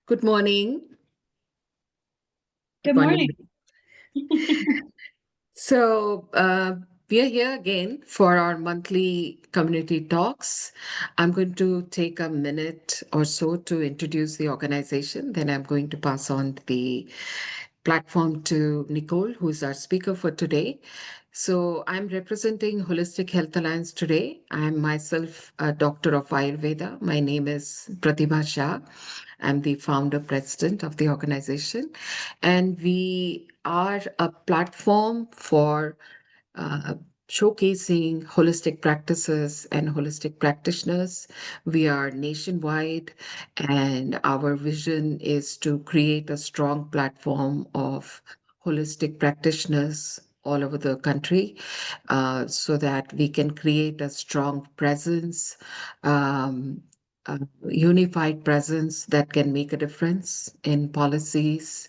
Good morning. Good Good morning. morning. So, we are here again for our monthly community talks. I'm going to take a minute or so to introduce the organization. Then I'm going to pass on the platform to Nicole, who's our speaker for today. So, I'm representing Holistic Health Alliance today. I'm myself a doctor of Ayurveda. My name is Pratibha Shah. I'm the founder president of the organization, and we are a platform for uh, showcasing holistic practices and holistic practitioners. We are nationwide, and our vision is to create a strong platform of holistic practitioners all over the country so that we can create a strong presence, um, a unified presence that can make a difference in policies,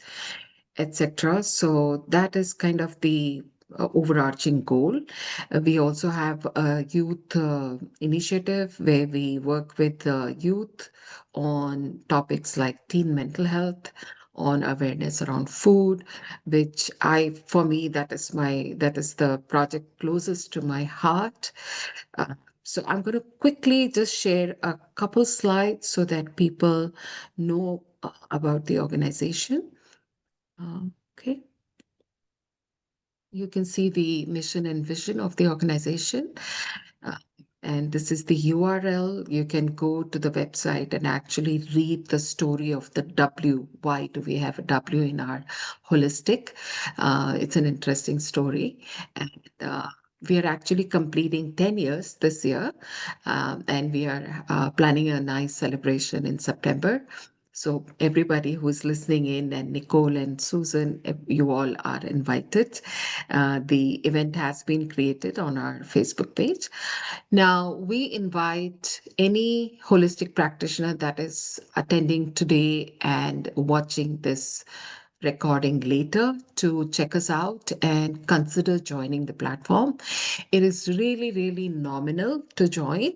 etc. So that is kind of the overarching goal. We also have a youth initiative where we work with youth on topics like teen mental health, on awareness around food, which for me, that is the project closest to my heart. Uh, so I'm going to quickly just share a couple slides so that people know about the organization. Okay. You can see the mission and vision of the organization. Uh, and this is the URL. You can go to the website and actually read the story of the W. Why do we have a W in our holistic? It's an interesting story. And we are actually completing 10 years this year. And we are planning a nice celebration in September. So everybody who's listening in, and Nicole and Susan, you all are invited. The event has been created on our Facebook page. Now, we invite any holistic practitioner that is attending today and watching this recording later to check us out and consider joining the platform. It is really, really nominal to join,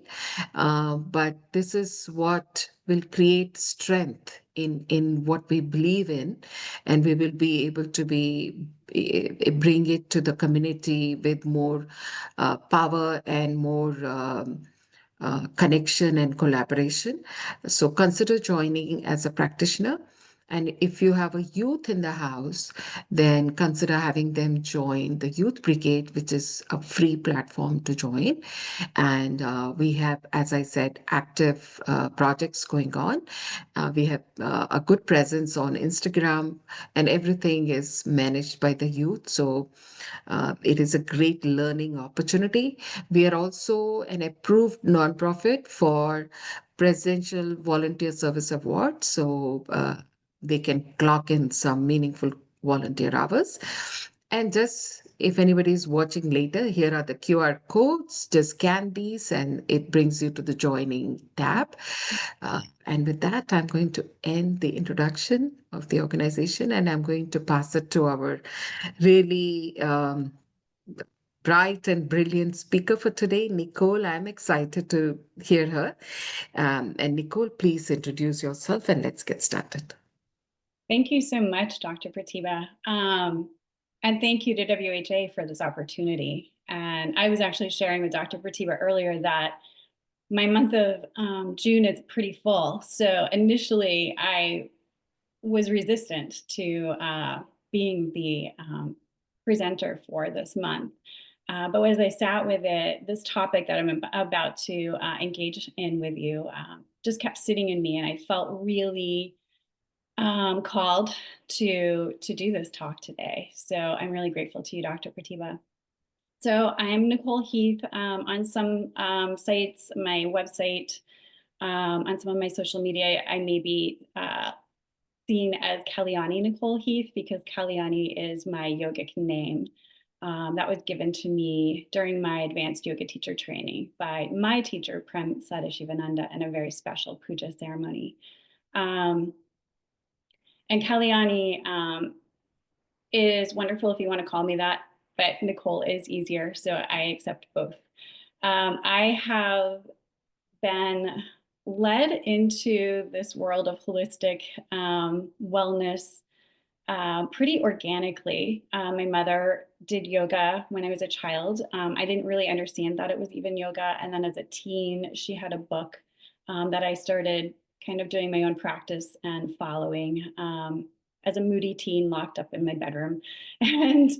but this is what will create strength in what we believe in, and we will be able to bring it to the community with more power and more connection and collaboration. So consider joining as a practitioner. And if you have a youth in the house, then consider having them join the Youth Brigade, which is a free platform to join. And we have, as I said, active projects going on. We have a good presence on Instagram, and everything is managed by the youth. So it is a great learning opportunity. We are also an approved nonprofit for Presidential Volunteer Service Award. So they can clock in some meaningful volunteer hours. And just if anybody is watching later, here are the QR codes. Just scan these and it brings you to the joining tab. And with that, I'm going to end the introduction of the organization, and I'm going to pass it to our really bright and brilliant speaker for today, Nicole. I'm excited to hear her. And Nicole, please introduce yourself and let's get started. Thank you so much, Dr. Pratibha. And thank you to WHA for this opportunity. And I was actually sharing with Dr. Pratibha earlier that my month of June is pretty full. So initially, I was resistant to being the presenter for this month. But as I sat with it, this topic that I'm about to engage in with you just kept sitting in me, and I felt really called to do this talk today. So I'm really grateful to you, Dr. Pratibha. So I'm Nicole Heath. On some sites, my website, on some of my social media, I may be seen as Kalyani Nicole Heath because Kalyani is my yogic name. That was given to me during my advanced yoga teacher training by my teacher, Prem Sadashivananda, in a very special puja ceremony. And Kalyani is wonderful if you want to call me that, but Nicole is easier, so I accept both. I have been led into this world of holistic wellness pretty organically. My mother did yoga when I was a child. I didn't really understand that it was even yoga. And then as a teen, she had a book that I started kind of doing my own practice and following as a moody teen locked up in my bedroom. And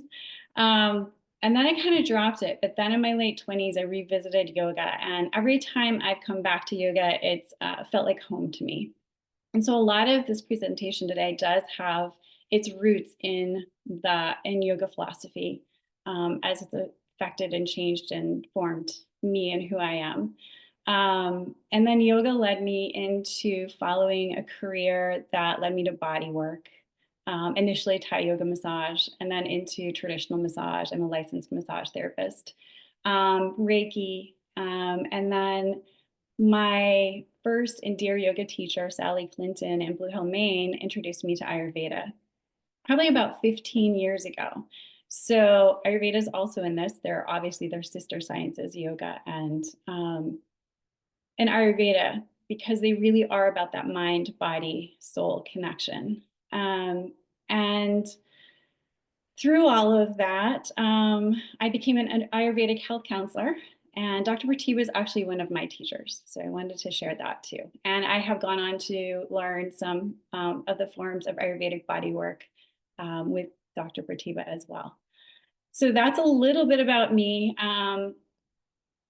um, and then I kind of dropped it. But then in my late 20s, I revisited yoga. And every time I've come back to yoga, it's felt like home to me. And so a lot of this presentation today does have its roots in yoga philosophy as it's affected and changed and formed me and who I am. And then yoga led me into following a career that led me to body work. Initially Thai yoga massage, and then into traditional massage. I'm a licensed massage therapist, Reiki, and then my first and dear yoga teacher, Sally Clinton in Blue Hill, Maine, introduced me to Ayurveda probably about 15 years ago. So Ayurveda is also in this. They're sister sciences, yoga and Ayurveda, because they really are about that mind, body, soul connection. And through all of that, I became an Ayurvedic health counselor, and Dr. Bharti was actually one of my teachers. So I wanted to share that too. And I have gone on to learn some of the forms of Ayurvedic body work with Dr. Bharti as well. So that's a little bit about me. And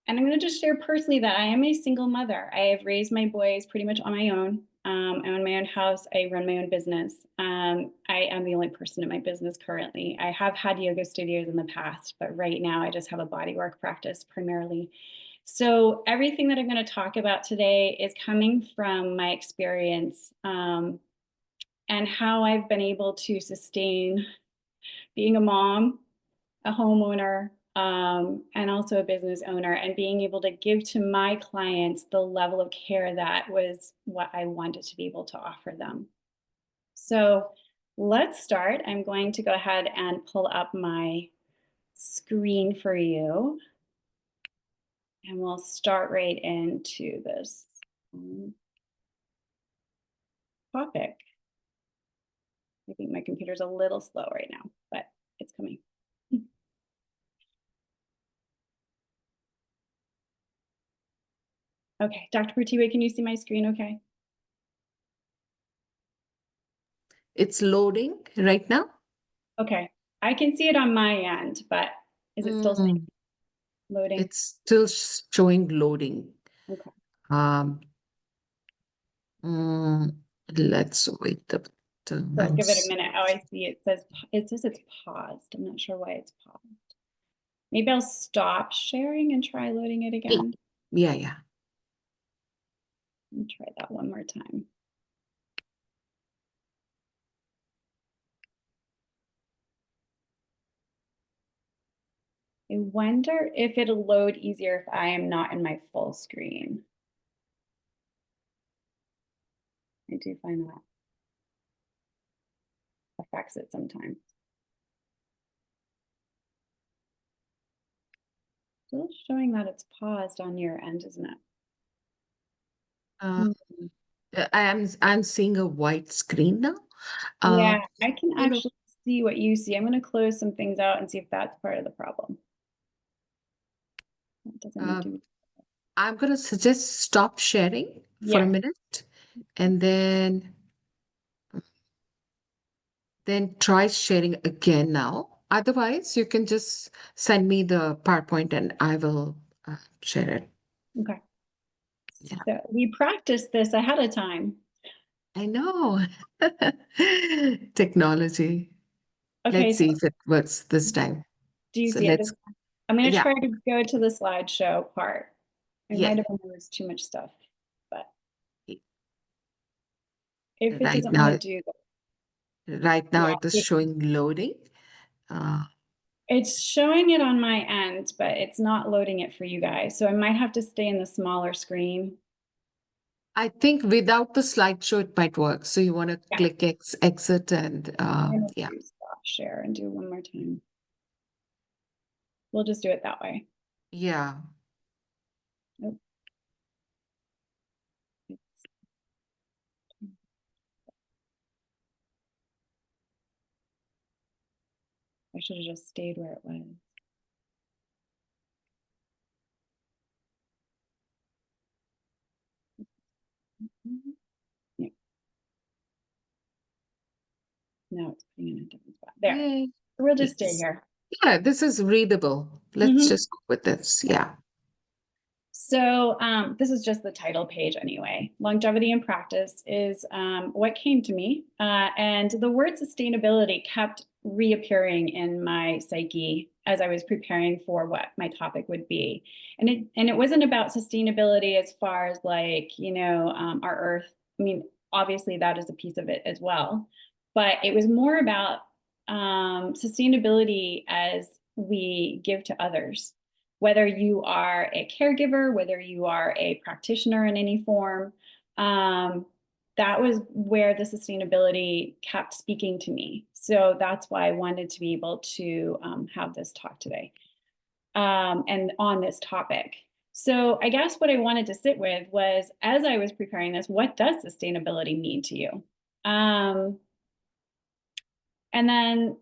I'm going to just share personally that I am a single mother. I have raised my boys pretty much on my own. I own my own house. I run my own business. I am the only person in my business currently. I have had yoga studios in the past, but right now I just have a bodywork practice primarily. So everything that I'm going to talk about today is coming from my experience and how I've been able to sustain being a mom, a homeowner, and also a business owner, and being able to give to my clients the level of care that was what I wanted to be able to offer them. So let's start. I'm going to go ahead and pull up my screen for you. And we'll start right into this topic. I think my computer's a little slow right now, but it's coming. Okay, Dr. Bharti, can you see my screen okay? It's loading right now. Okay, I can see it on my end, but is it still loading? It's still showing loading. Okay. Um, let's wait So give it a minute. Oh, I see. It says it's paused. I'm not sure why it's paused. Maybe I'll stop sharing and try loading it again. Yeah. Let me try that one more time. I wonder if it'll load easier if I am not in my full screen. I do find that affects it sometimes. Still showing that it's paused on your end, isn't it? I'm seeing a white screen now. Yeah, I can You know, actually see what you see. I'm going to close some things out and see if that's part of the problem. That doesn't do. I'm going to suggest stop sharing for a minute and then try sharing again now. Otherwise, you can just send me the PowerPoint and I will share it. Okay. Yeah. So we practiced this ahead of time. I know. Technology. Okay, Let's so see if it works this time. do you So see it? let's, I'm going to yeah, try to go to the slideshow part. It yeah. might have been there was too much stuff, but if it Right doesn't want now, to do that. it is showing loading. It's showing it on my end, but it's not loading it for you guys. So I might have to stay in the smaller screen. I think without the slideshow, it might work. So you want to Yeah. click exit and I'm going yeah. to stop share and do one more time. We'll just do it that way. Yeah. Oh. should have just stayed where it was. Yeah. Now it's putting in a different spot. There. Yay. We'll just stay Yes. here. Yeah, this is readable. Let's just go with this. Yeah. So this is just the title page anyway. Longevity in practice is what came to me. And the word sustainability kept reappearing in my psyche as I was preparing for what my topic would be. And it wasn't about sustainability as far as like, our earth. I mean, obviously that is a piece of it as well. But it was more about sustainability as we give to others. Whether you are a caregiver, whether you are a practitioner in any form, that was where the sustainability kept speaking to me. So that's why I wanted to be able to have this talk today and on this topic. So I guess what I wanted to sit with was, as I was preparing this, what does sustainability mean to you? And then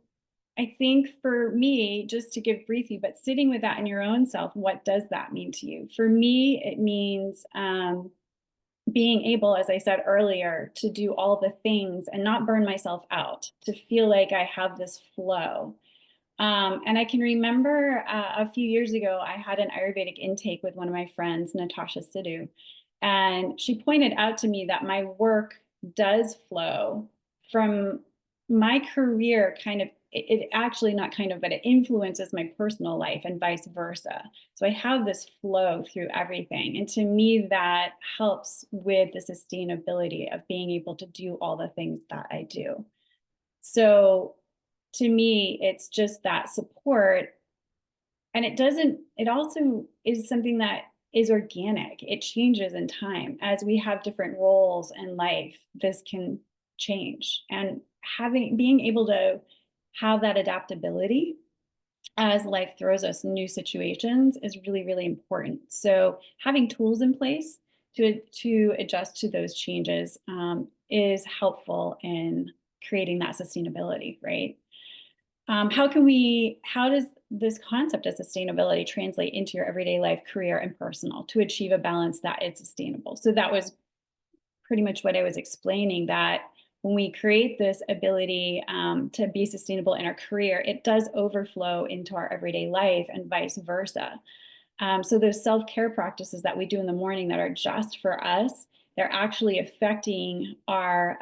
I think for me, just to give briefly, but sitting with that in your own self, what does that mean to you? For me, it means being able, as I said earlier, to do all the things and not burn myself out, to feel like I have this flow. And I can remember a few years ago, I had an Ayurvedic intake with one of my friends, Natasha Sidhu, and she pointed out to me that my work does flow from my career kind of it actually not kind of, but it influences my personal life and vice versa. So I have this flow through everything. And to me, that helps with the sustainability of being able to do all the things that I do. So to me, it's just that support. And it also is something that is organic. It changes in time. As we have different roles in life, this can change. And being able to have that adaptability as life throws us new situations is really, really important. So having tools in place to adjust to those changes is helpful in creating that sustainability, right? How does this concept of sustainability translate into your everyday life, career, and personal to achieve a balance that is sustainable? So that was pretty much what I was explaining, that when we create this ability to be sustainable in our career, it does overflow into our everyday life and vice versa. So those self-care practices that we do in the morning that are just for us, they're actually affecting our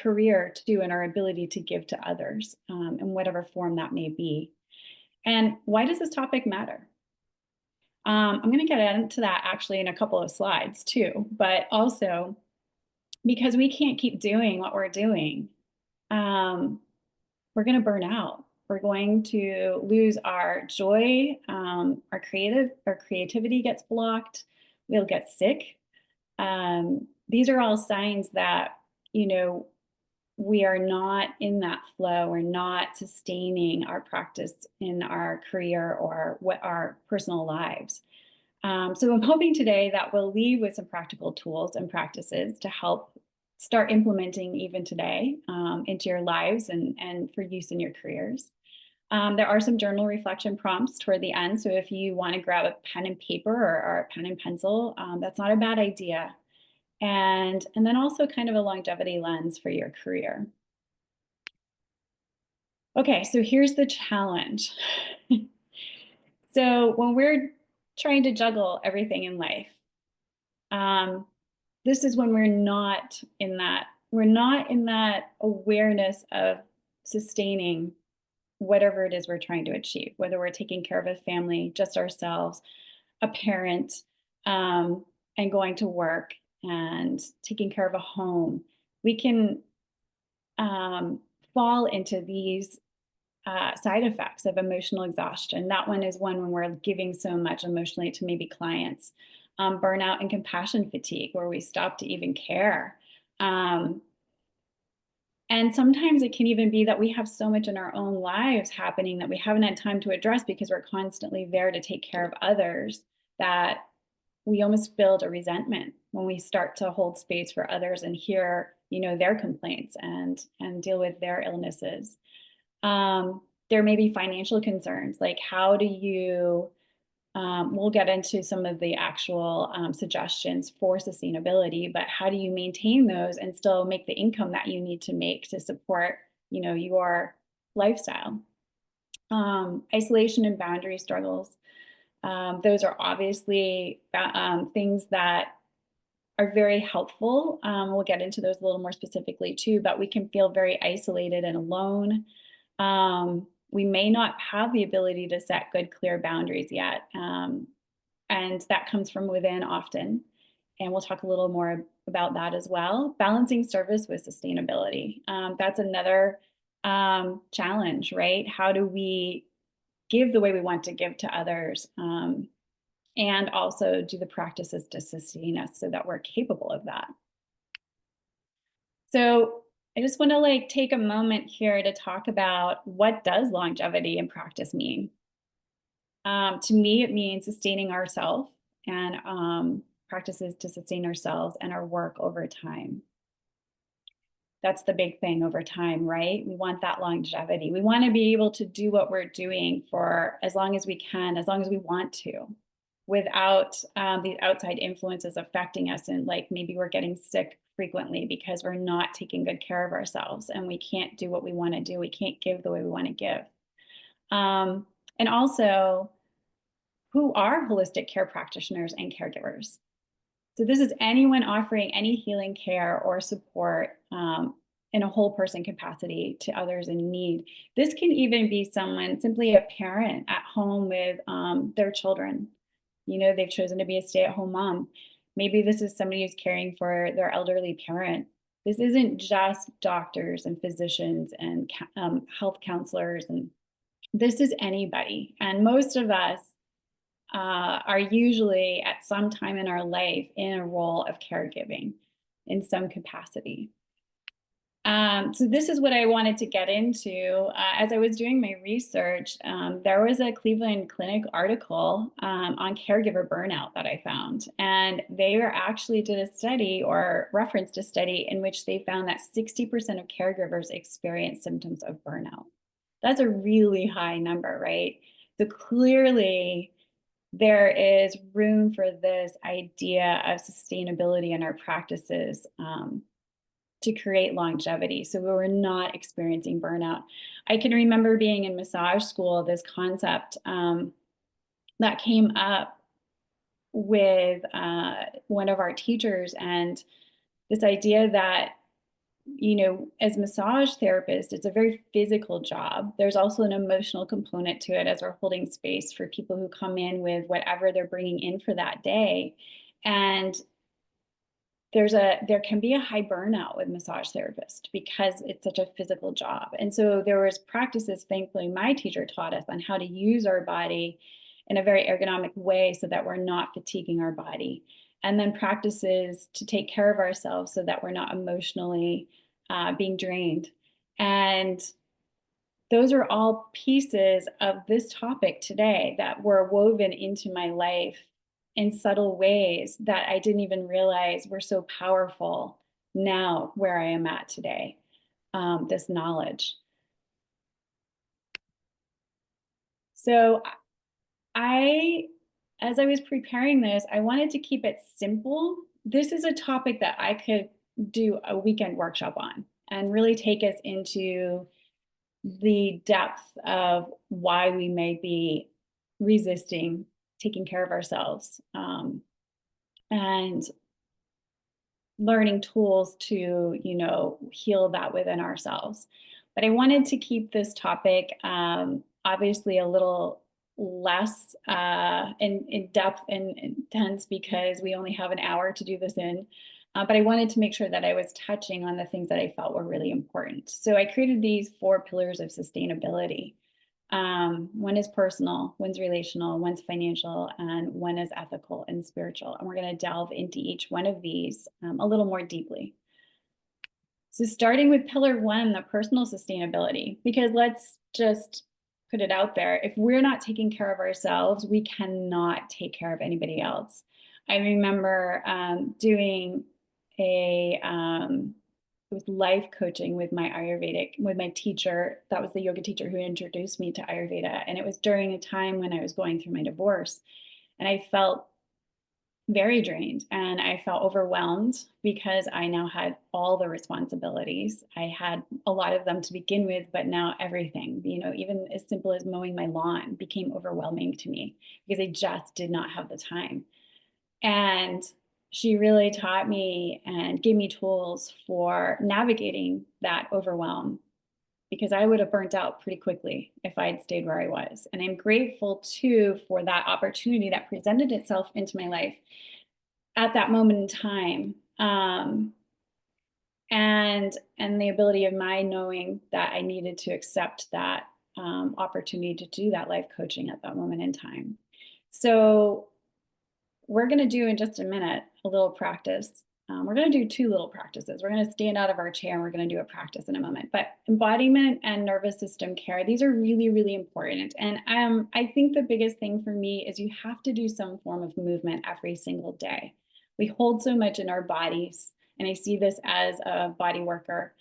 career too, and our ability to give to others in whatever form that may be. And why does this topic matter? I'm going to get into that actually in a couple of slides too, but also because we can't keep doing what we're doing. We're going to burn out. We're going to lose our joy. Our creativity gets blocked. We'll get sick. These are all signs that, we are not in that flow. We're not sustaining our practice in our career or what our personal lives. So I'm hoping today that we'll leave with some practical tools and practices to help start implementing even today into your lives and for use in your careers. There are some journal reflection prompts toward the end. So if you want to grab a pen and paper or a pen and pencil, that's not a bad idea. And then also kind of a longevity lens for your career. Okay, so here's the challenge. So when we're trying to juggle everything in life, this is when we're not in that awareness of sustaining whatever it is we're trying to achieve, whether we're taking care of a family, just ourselves, a parent, and going to work and taking care of a home. We can fall into these side effects of emotional exhaustion. That one is one when we're giving so much emotionally to maybe clients. Burnout and compassion fatigue, where we stop to even care. And sometimes it can even be that we have so much in our own lives happening that we haven't had time to address because we're constantly there to take care of others, that we almost build a resentment when we start to hold space for others and hear, their complaints and deal with their illnesses. There may be financial concerns, like how do you, we'll get into some of the actual suggestions for sustainability, but how do you maintain those and still make the income that you need to make to support, your lifestyle? Isolation and boundary struggles. Those are obviously things that are very helpful. We'll get into those a little more specifically too, but we can feel very isolated and alone. We may not have the ability to set good, clear boundaries yet. And that comes from within often. And we'll talk a little more about that as well. Balancing service with sustainability. That's another challenge, right? How do we give the way we want to give to others? And also do the practices to sustain us so that we're capable of that. So I just want to take a moment here to talk about what does longevity in practice mean. To me, it means sustaining ourselves and practices to sustain ourselves and our work over time. That's the big thing over time, right? We want that longevity. We want to be able to do what we're doing for as long as we can, as long as we want to, without these outside influences affecting us. And maybe we're getting sick frequently because we're not taking good care of ourselves and we can't do what we want to do. We can't give the way we want to give. And also, who are holistic care practitioners and caregivers? So this is anyone offering any healing care or support in a whole person capacity to others in need. This can even be someone, simply a parent at home with their children. They've chosen to be a stay-at-home mom. Maybe this is somebody who's caring for their elderly parent. This isn't just doctors and physicians and health counselors. And this is anybody. And most of us are usually at some time in our life in a role of caregiving in some capacity. So this is what I wanted to get into. As I was doing my research, there was a Cleveland Clinic article on caregiver burnout that I found. And they actually did a study or referenced a study in which they found that 60% of caregivers experience symptoms of burnout. That's a really high number, right? So clearly, there is room for this idea of sustainability in our practices to create longevity. So we were not experiencing burnout. I can remember being in massage school, this concept that came up with one of our teachers, and this idea that as massage therapists, it's a very physical job. There's also an emotional component to it as we're holding space for people who come in with whatever they're bringing in for that day. And there can be a high burnout with massage therapists because it's such a physical job. And so there was practices, thankfully, my teacher taught us on how to use our body in a very ergonomic way so that we're not fatiguing our body. And then practices to take care of ourselves so that we're not emotionally being drained. And those are all pieces of this topic today that were woven into my life in subtle ways that I didn't even realize were so powerful now where I am at today, this knowledge. So as I was preparing this, I wanted to keep it simple. This is a topic that I could do a weekend workshop on and really take us into the depth of why we may be resisting taking care of ourselves and learning tools to, heal that within ourselves. But I wanted to keep this topic obviously a little less in depth and intense because we only have an hour to do this in. But I wanted to make sure that I was touching on the things that I felt were really important. So I created these 4 pillars of sustainability. One is personal, one's relational, one's financial, and one is ethical and spiritual. And we're going to delve into each one of these a little more deeply. So starting with pillar 1, the personal sustainability, because let's just put it out there. If we're not taking care of ourselves, we cannot take care of anybody else. I remember doing a was life coaching with my teacher. That was the yoga teacher who introduced me to Ayurveda. And it was during a time when I was going through my divorce. And I felt very drained and I felt overwhelmed because I now had all the responsibilities. I had a lot of them to begin with, but now everything, even as simple as mowing my lawn became overwhelming to me because I just did not have the time. And she really taught me and gave me tools for navigating that overwhelm because I would have burnt out pretty quickly if I'd stayed where I was. And I'm grateful too for that opportunity that presented itself into my life at that moment in time. And the ability of my knowing that I needed to accept that opportunity to do that life coaching at that moment in time. So we're going to do in just a minute a little practice. We're going to do two little practices. We're going to stand out of our chair and we're going to do a practice in a moment. But embodiment and nervous system care, these are really, really important. And I think the biggest thing for me is you have to do some form of movement every single day. We hold so much in our bodies, and I see this as a body worker.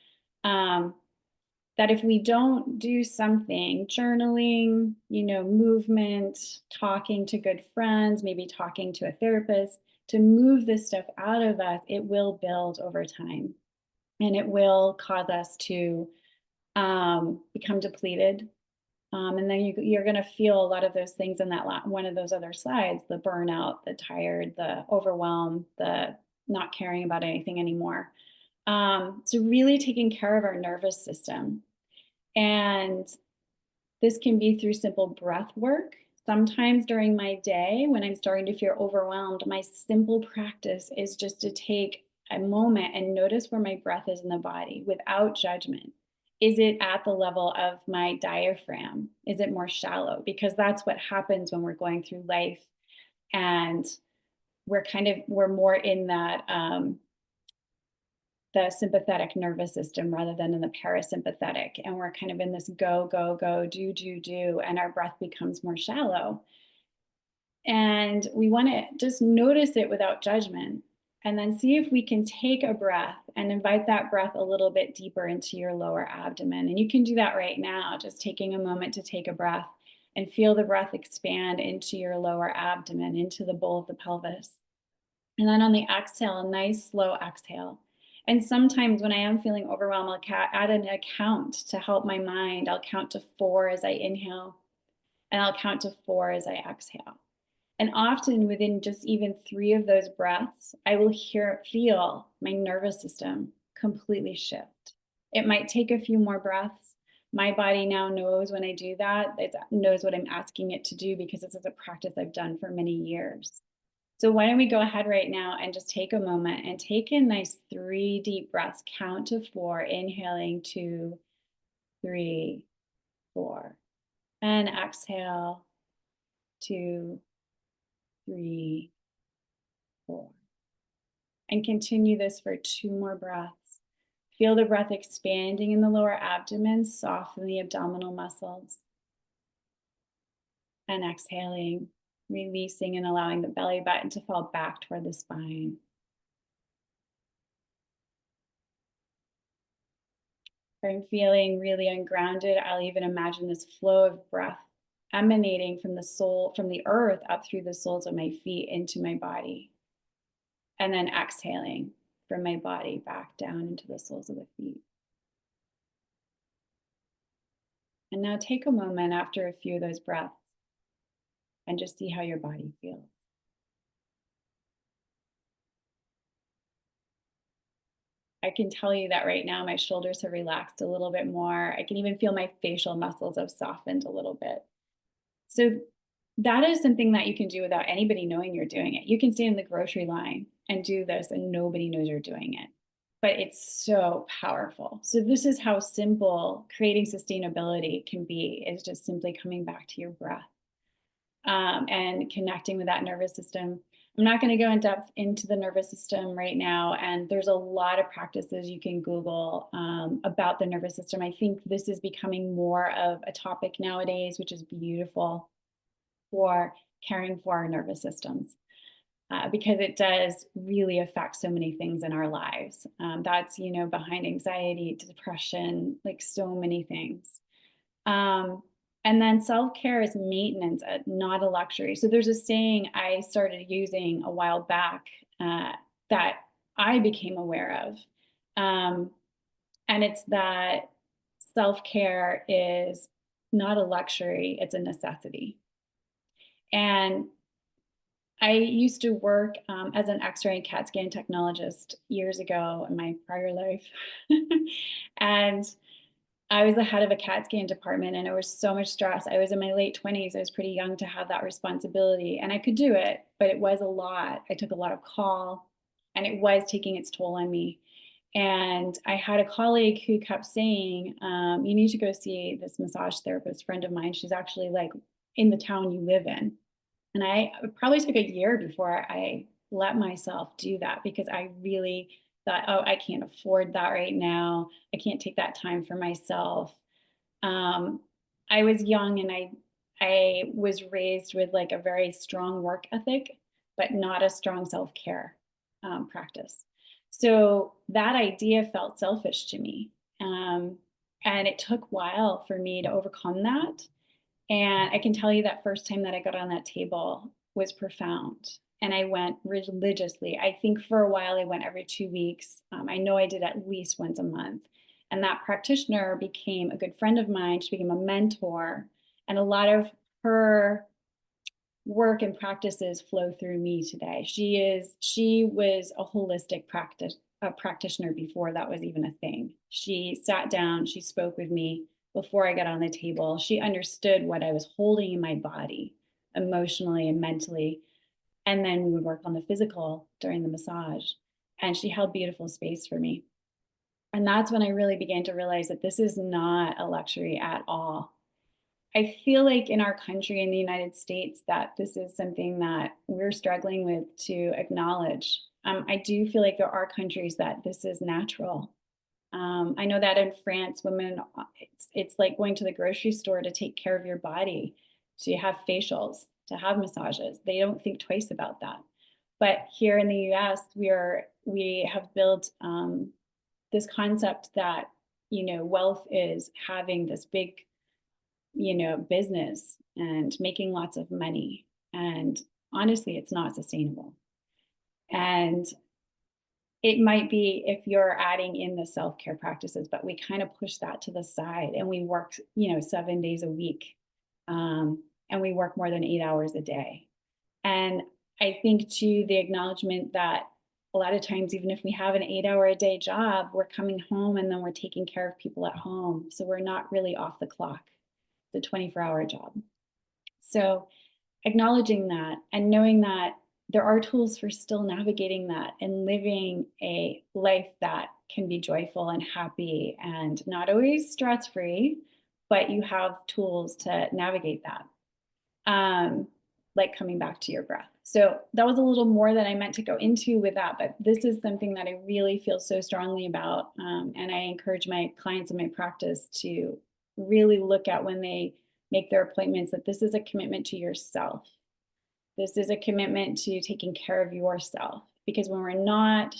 That if we don't do something, journaling, movement, talking to good friends, maybe talking to a therapist, to move this stuff out of us, it will build over time. And it will cause us to become depleted. And then you're going to feel a lot of those things in that one of those other sides, the burnout, the tired, the overwhelm, the not caring about anything anymore. So really taking care of our nervous system. And this can be through simple breath work. Sometimes during my day, when I'm starting to feel overwhelmed, my simple practice is just to take a moment and notice where my breath is in the body without judgment. Is it at the level of my diaphragm? Is it more shallow? Because that's what happens when we're going through life and we're more in that the sympathetic nervous system rather than in the parasympathetic. And we're kind of in this go, go, go, do, do, do. And our breath becomes more shallow. And we want to just notice it without judgment. And then see if we can take a breath and invite that breath a little bit deeper into your lower abdomen. And you can do that right now, just taking a moment to take a breath and feel the breath expand into your lower abdomen, into the bowl of the pelvis. And then on the exhale, a nice slow exhale. And sometimes when I am feeling overwhelmed, I'll add an account to help my mind. I'll count to 4 as I inhale, and I'll count to 4 as I exhale. And often within just even 3 of those breaths, I will feel my nervous system completely shift. It might take a few more breaths. My body now knows when I do that, it knows what I'm asking it to do because this is a practice I've done for many years. So why don't we go ahead right now and just take a moment and take in nice 3 deep breaths. Count to 4, inhaling 2, 3, 4. And exhale 2, 3, 4. And continue this for 2 more breaths. Feel the breath expanding in the lower abdomen, soften the abdominal muscles. And exhaling, releasing and allowing the belly button to fall back toward the spine. If I'm feeling really ungrounded, I'll even imagine this flow of breath emanating from the earth up through the soles of my feet into my body. And then exhaling from my body back down into the soles of the feet. And now take a moment after a few of those breaths and just see how your body feels. I can tell you that right now my shoulders have relaxed a little bit more. I can even feel my facial muscles have softened a little bit. So that is something that you can do without anybody knowing you're doing it. You can stand in the grocery line and do this and nobody knows you're doing it. But it's so powerful. So this is how simple creating sustainability can be, is just simply coming back to your breath and connecting with that nervous system. I'm not going to go in depth into the nervous system right now. And there's a lot of practices you can Google about the nervous system. I think this is becoming more of a topic nowadays, which is beautiful for caring for our nervous systems. because it does really affect so many things in our lives. That's, behind anxiety, depression, like so many things. Um, and then self-care is maintenance, not a luxury. So there's a saying I started using a while back that I became aware of. Um, and it's that self-care is not a luxury, it's a necessity. And I used to work as an X-ray and CAT scan technologist years ago in my prior life. And I was the head of a CAT scan department, and it was so much stress. I was in my late 20s. I was pretty young to have that responsibility, and I could do it, but it was a lot. I took a lot of call, and it was taking its toll on me. And I had a colleague who kept saying, "You need to go see this massage therapist friend of mine. She's actually like in the town you live in." And it probably took a year before I let myself do that because I really thought, oh, I can't afford that right now. I can't take that time for myself. Um, I was young and I was raised with like a very strong work ethic, but not a strong self-care practice. So that idea felt selfish to me. Um, and it took a while for me to overcome that. And I can tell you that first time that I got on that table was profound. And I went religiously. I think for a while I went every 2 weeks. I know I did at least once a month. And that practitioner became a good friend of mine. She became a mentor. And a lot of her work and practices flow through me today. She was a holistic practitioner before that was even a thing. She sat down, she spoke with me before I got on the table. She understood what I was holding in my body emotionally and mentally. And then we would work on the physical during the massage. And she held beautiful space for me. And that's when I really began to realize that this is not a luxury at all. I feel like in our country, in the United States, that this is something that we're struggling with to acknowledge. I do feel like there are countries that this is natural. I know that in France, women, it's like going to the grocery store to take care of your body, to have facials, to have massages. They don't think twice about that. But here in the U.S., we have built this concept that wealth is having this big business and making lots of money. And honestly, it's not sustainable. And it might be if you're adding in the self-care practices, but we kind of push that to the side and we work, 7 days a week. And we work more than 8 hours a day. And I think too, the acknowledgement that a lot of times, even if we have an 8 hour a day job, we're coming home and then we're taking care of people at home. So we're not really off the clock, the 24-hour job. So acknowledging that and knowing that there are tools for still navigating that and living a life that can be joyful and happy and not always stress free, but you have tools to navigate that. Like coming back to your breath. So that was a little more than I meant to go into with that, but this is something that I really feel so strongly about. And I encourage my clients in my practice to really look at when they make their appointments that this is a commitment to yourself. This is a commitment to taking care of yourself, because when we're not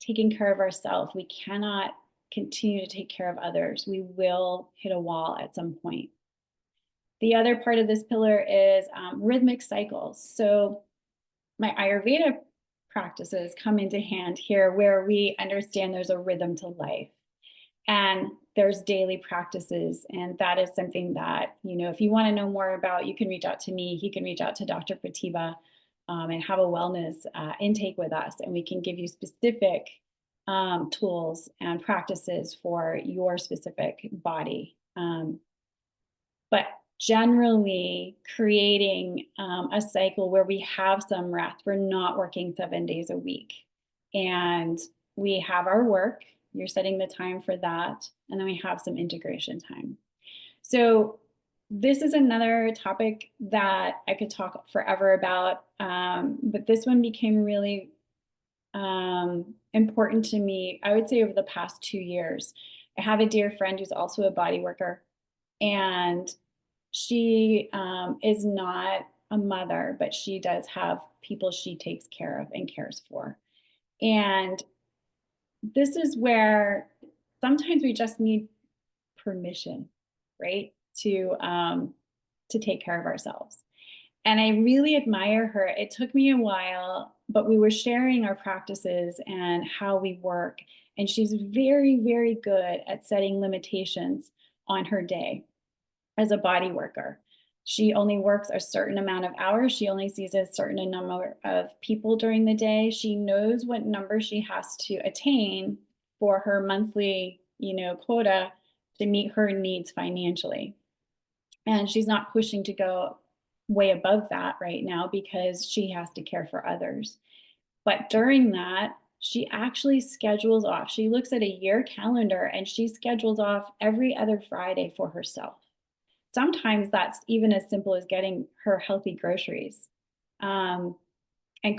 taking care of ourselves, we cannot continue to take care of others. We will hit a wall at some point. The other part of this pillar is rhythmic cycles. So my Ayurveda practices come into hand here where we understand there's a rhythm to life and there's daily practices. And that is something that, if you want to know more about, you can reach out to me. You can reach out to Dr. Pratibha and have a wellness intake with us. And we can give you specific tools and practices for your specific body. But generally creating a cycle where we have some rest. We're not working 7 days a week. And we have our work. You're setting the time for that. And then we have some integration time. So this is another topic that I could talk forever about. But this one became really important to me, I would say over the past 2 years. I have a dear friend who's also a body worker. And she is not a mother, but she does have people she takes care of and cares for. And this is where sometimes we just need permission, right? To take care of ourselves. And I really admire her. It took me a while, but we were sharing our practices and how we work. And she's very, very good at setting limitations on her day as a body worker. She only works a certain amount of hours. She only sees a certain number of people during the day. She knows what number she has to attain for her monthly, quota to meet her needs financially. And she's not pushing to go way above that right now because she has to care for others. But during that, she actually schedules off. She looks at a year calendar and she schedules off every other Friday for herself. Sometimes that's even as simple as getting her healthy groceries, and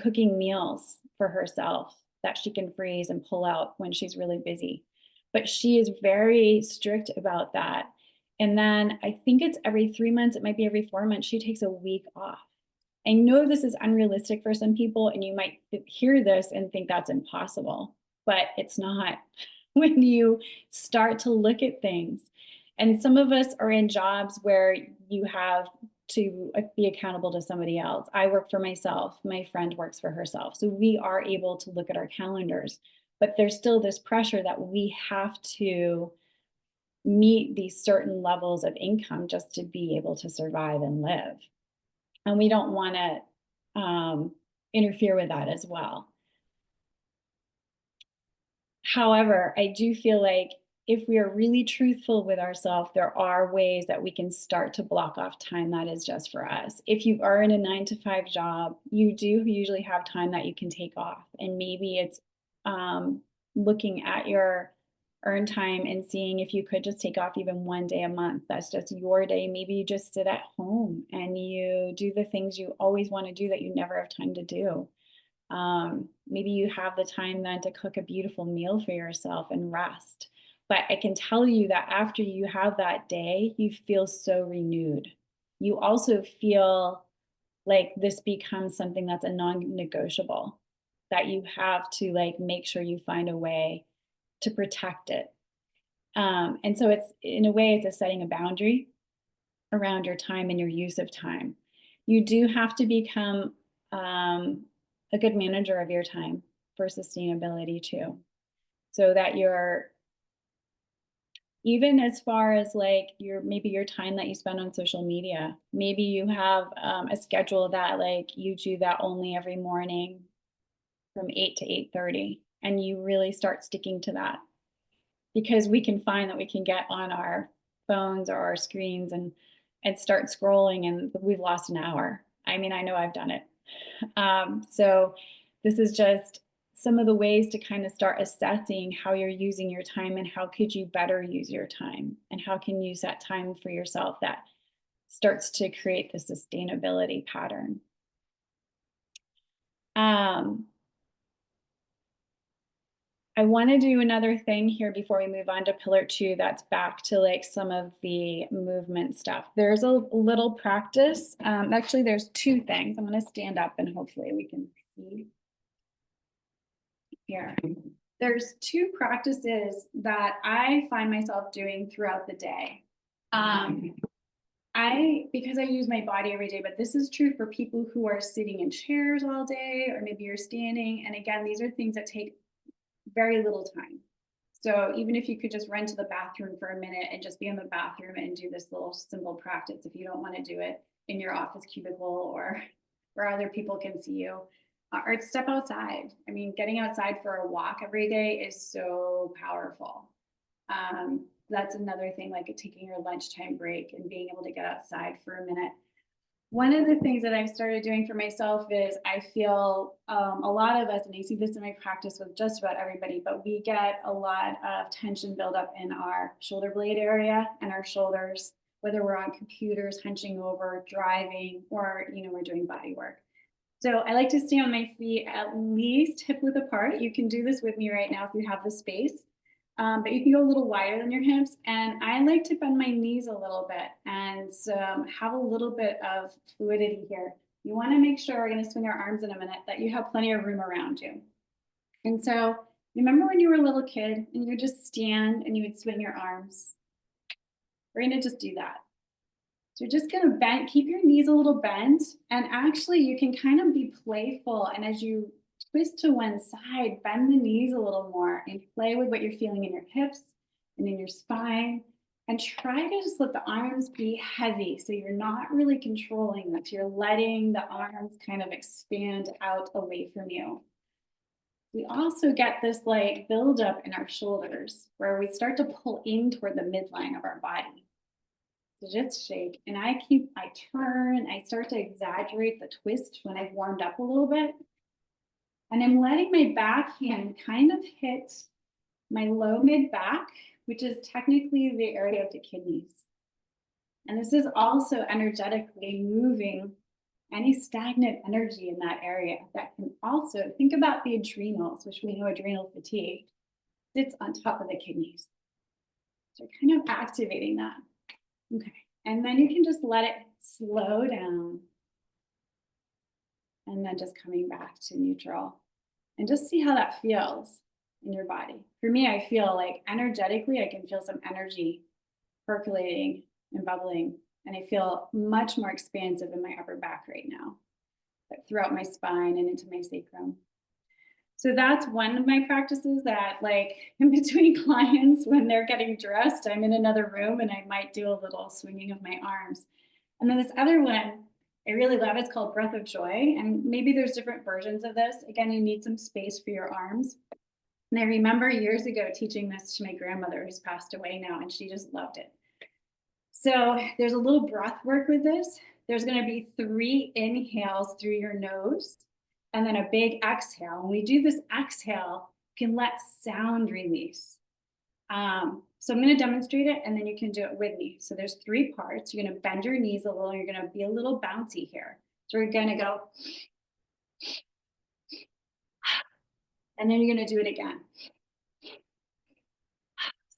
cooking meals for herself that she can freeze and pull out when she's really busy. But she is very strict about that. And then I think it's every 3 months, it might be every 4 months, she takes a week off. I know this is unrealistic for some people, and you might hear this and think that's impossible, but it's not when you start to look at things. And some of us are in jobs where you have to be accountable to somebody else. I work for myself. My friend works for herself. So we are able to look at our calendars, but there's still this pressure that we have to meet these certain levels of income just to be able to survive and live. And we don't want to interfere with that as well. However, I do feel like if we are really truthful with ourselves, there are ways that we can start to block off time that is just for us. If you are in a 9-to-5 job, you do usually have time that you can take off. And maybe it's looking at your earn time and seeing if you could just take off even one day a month. That's just your day. Maybe you just sit at home and you do the things you always want to do that you never have time to do. Maybe you have the time then to cook a beautiful meal for yourself and rest. But I can tell you that after you have that day, you feel so renewed. You also feel like this becomes something that's a non-negotiable, that you have to make sure you find a way to protect it. And so it's, in a way, it's a setting a boundary around your time and your use of time. You do have to become a good manager of your time for sustainability too, so that you're, even as far as maybe your time that you spend on social media, maybe you have a schedule that you do that only every morning from 8 to 8:30, and you really start sticking to that, because we can find that we can get on our phones or our screens and start scrolling, and we've lost an hour. I mean, I know I've done it. So this is just some of the ways to kind of start assessing how you're using your time and how could you better use your time, and how can you set time for yourself that starts to create the sustainability pattern. I want to do another thing here before we move on to pillar 2 that's back to some of the movement stuff. There's a little practice. Actually, there's 2 things. I'm going to stand up and hopefully we can see here. There's 2 practices that I find myself doing throughout the day. Because I use my body every day, but this is true for people who are sitting in chairs all day, or maybe you're standing. And again, these are things that take very little time. So even if you could just run to the bathroom for a minute and just be in the bathroom and do this little simple practice, if you don't want to do it in your office cubicle or where other people can see you, or step outside. I mean, getting outside for a walk every day is so powerful. That's another thing, like taking your lunchtime break and being able to get outside for a minute. One of the things that I've started doing for myself is I feel a lot of us, and I see this in my practice with just about everybody, but we get a lot of tension buildup in our shoulder blade area and our shoulders, whether we're on computers, hunching over, driving, or we're doing body work. So I like to stay on my feet at least hip width apart. You can do this with me right now if you have the space. But you can go a little wider than your hips. And I like to bend my knees a little bit and have a little bit of fluidity here. You want to make sure, we're going to swing our arms in a minute, that you have plenty of room around you. And so remember when you were a little kid and you would just stand and you would swing your arms? We're going to just do that. So you're just going to bend, keep your knees a little bent, and actually you can kind of be playful. And as you twist to one side, bend the knees a little more and play with what you're feeling in your hips and in your spine. And try to just let the arms be heavy. So you're not really controlling this. You're letting the arms kind of expand out away from you. We also get this like buildup in our shoulders where we start to pull in toward the midline of our body. So just shake. And I turn, I start to exaggerate the twist when I've warmed up a little bit. And I'm letting my backhand kind of hit my low mid back, which is technically the area of the kidneys. And this is also energetically moving any stagnant energy in that area. That can also, think about the adrenals, which we know adrenal fatigue sits on top of the kidneys. So kind of activating that. Okay, and then you can just let it slow down. And then just coming back to neutral. And just see how that feels in your body. For me, I feel like energetically, I can feel some energy percolating and bubbling. And I feel much more expansive in my upper back right now, but throughout my spine and into my sacrum. So that's one of my practices that, like, in between clients, when they're getting dressed, I'm in another room and I might do a little swinging of my arms. And then this other one I really love, it's called Breath of Joy. And maybe there's different versions of this. Again, you need some space for your arms. And I remember years ago teaching this to my grandmother, who's passed away now, and she just loved it. So there's a little breath work with this. There's going to be 3 inhales through your nose and then a big exhale. When we do this exhale, you can let sound release. So I'm going to demonstrate it and then you can do it with me. So there's 3 parts. You're going to bend your knees a little. You're going to be a little bouncy here. So we're going to go. And then you're going to do it again.